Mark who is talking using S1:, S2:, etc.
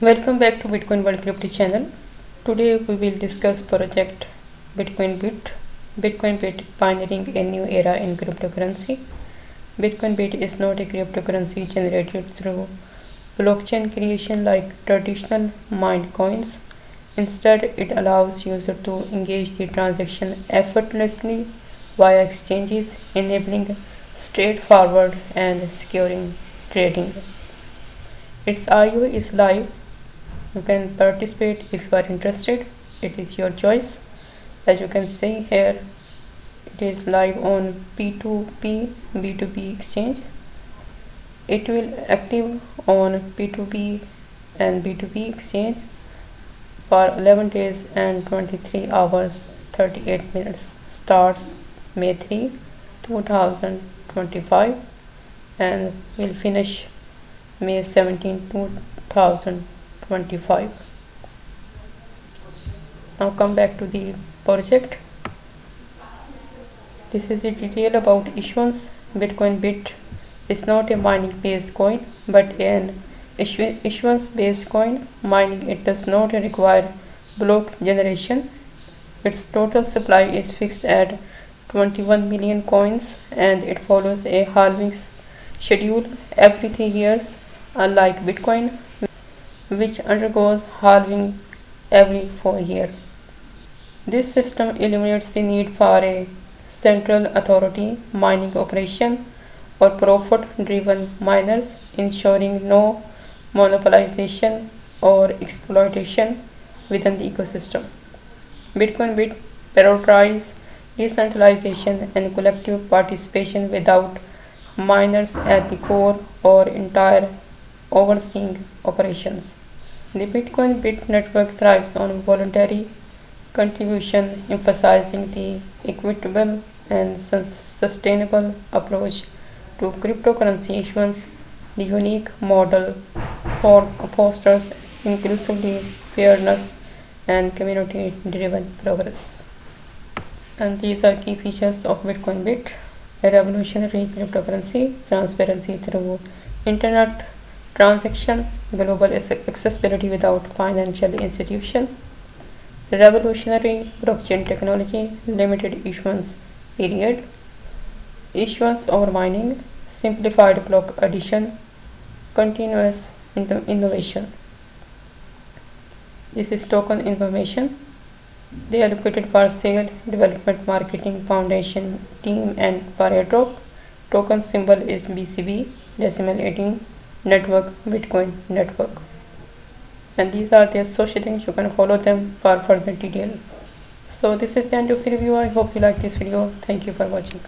S1: Welcome back to Bitcoin World Crypto channel. Today we will discuss project Bitcoin Bit. Bitcoin Bit pioneering a new era in cryptocurrency. Bitcoin Bit is not a cryptocurrency generated through blockchain creation like traditional mined coins. Instead, it allows users to engage the transaction effortlessly via exchanges, enabling straightforward and securing trading. Its IO is live. You can participate if you are interested. It is your choice. As you can see here, it is live on P2P B2B exchange. It will active on P2P and B2B exchange for 11 days and 23 hours 38 minutes. Starts May 3, 2025 and will finish May 17, 2025. Now come back to the project. This is the detail about issuance. Bitcoin Bit is not a mining based coin but an issuance based coin. Mining it does not require block generation. Its total supply is fixed at 21 million coins and it follows a halving schedule every 3 years, unlike Bitcoin which undergoes halving every 4 years. This system eliminates the need for a central authority mining operation or profit-driven miners, ensuring no monopolization or exploitation within the ecosystem. Bitcoin Bit prioritizes decentralization and collective participation without miners at the core or entire overseeing operations. The Bitcoin Bit network thrives on voluntary contribution, emphasizing the equitable and sustainable approach to cryptocurrency issuance. The unique model fosters inclusivity, fairness, and community-driven progress. And these are key features of Bitcoin Bit: a revolutionary cryptocurrency, transparency through internet transaction, global accessibility without financial institution, revolutionary blockchain technology, limited issuance period, issuance over mining, simplified block addition, continuous innovation. This is token information. They are allocated for sale, development, marketing, foundation, team, and for airdrop. Token symbol is BCB, decimal 18, network, Bitcoin network. And these are their social links. You can follow them for further detail. So this is the end of the review. I hope you like this video. Thank you for watching.